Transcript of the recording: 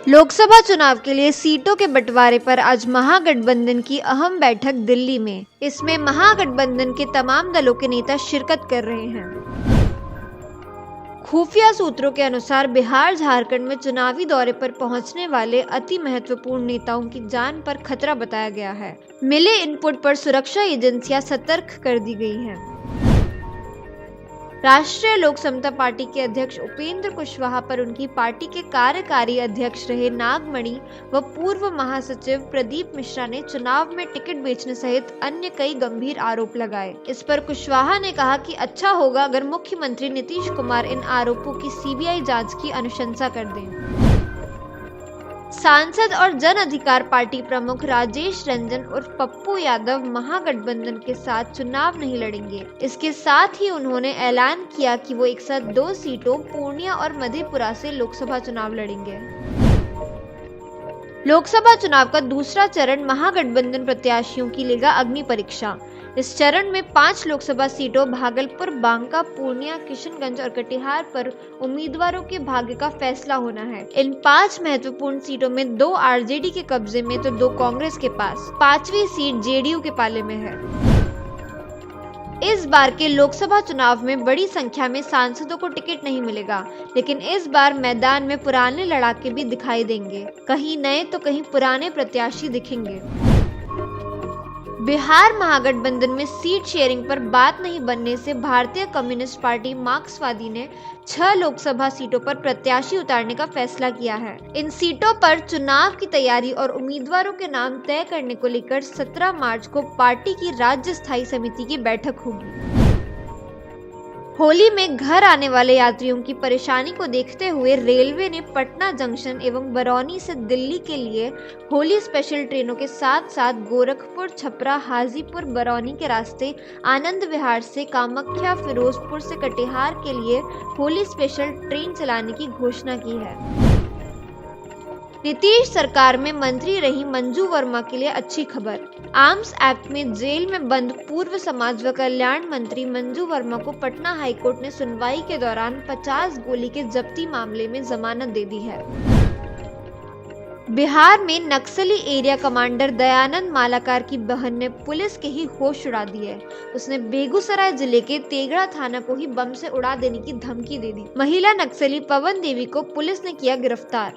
लोकसभा चुनाव के लिए सीटों के बंटवारे पर आज महागठबंधन की अहम बैठक दिल्ली में। इसमें महागठबंधन के तमाम दलों के नेता शिरकत कर रहे हैं। खुफिया सूत्रों के अनुसार बिहार झारखंड में चुनावी दौरे पर पहुंचने वाले अति महत्वपूर्ण नेताओं की जान पर खतरा बताया गया है। मिले इनपुट पर सुरक्षा एजेंसियां सतर्क कर दी गई हैं। राष्ट्रीय लोक समता पार्टी के अध्यक्ष उपेंद्र कुशवाहा पर उनकी पार्टी के कार्यकारी अध्यक्ष रहे नागमणि व पूर्व महासचिव प्रदीप मिश्रा ने चुनाव में टिकट बेचने सहित अन्य कई गंभीर आरोप लगाए। इस पर कुशवाहा ने कहा कि अच्छा होगा अगर मुख्यमंत्री नीतीश कुमार इन आरोपों की सीबीआई जांच की अनुशंसा कर दें। सांसद और जन अधिकार पार्टी प्रमुख राजेश रंजन उर्फ पप्पू यादव महागठबंधन के साथ चुनाव नहीं लड़ेंगे। इसके साथ ही उन्होंने ऐलान किया कि वो एक साथ 2 सीटों पूर्णिया और मधेपुरा से लोकसभा चुनाव लड़ेंगे। लोकसभा चुनाव का दूसरा चरण महागठबंधन प्रत्याशियों की लेगा अग्नि परीक्षा। इस चरण में 5 लोकसभा सीटों भागलपुर, बांका, पूर्णिया, किशनगंज और कटिहार पर उम्मीदवारों के भाग्य का फैसला होना है। इन 5 महत्वपूर्ण सीटों में 2 आरजेडी के कब्जे में तो 2 कांग्रेस के पास। 5वीं सीट जेडीयू के पाले में है। इस बार के लोकसभा चुनाव में बड़ी संख्या में सांसदों को टिकट नहीं मिलेगा, लेकिन इस बार मैदान में पुराने लड़ाके भी दिखाई देंगे। कहीं नए तो कहीं पुराने प्रत्याशी दिखेंगे। बिहार महागठबंधन में सीट शेयरिंग पर बात नहीं बनने से भारतीय कम्युनिस्ट पार्टी मार्क्सवादी ने 6 लोकसभा सीटों पर प्रत्याशी उतारने का फैसला किया है। इन सीटों पर चुनाव की तैयारी और उम्मीदवारों के नाम तय करने को लेकर 17 मार्च को पार्टी की राज्य स्थायी समिति की बैठक होगी। होली में घर आने वाले यात्रियों की परेशानी को देखते हुए रेलवे ने पटना जंक्शन एवं बरौनी से दिल्ली के लिए होली स्पेशल ट्रेनों के साथ साथ गोरखपुर, छपरा, हाजीपुर, बरौनी के रास्ते आनंद विहार से कामाख्या, फिरोजपुर से कटिहार के लिए होली स्पेशल ट्रेन चलाने की घोषणा की है। नीतीश सरकार में मंत्री रही मंजू वर्मा के लिए अच्छी खबर। आर्म्स एक्ट में जेल में बंद पूर्व समाज व कल्याण मंत्री मंजू वर्मा को पटना हाईकोर्ट ने सुनवाई के दौरान 50 गोली के जब्ती मामले में जमानत दे दी है। बिहार में नक्सली एरिया कमांडर दयानंद मालाकार की बहन ने पुलिस के ही होश उड़ा दिए। उसने बेगूसराय जिले के तेगड़ा थाना को ही बम से उड़ा देने की धमकी दे दी। महिला नक्सली पवन देवी को पुलिस ने किया गिरफ्तार।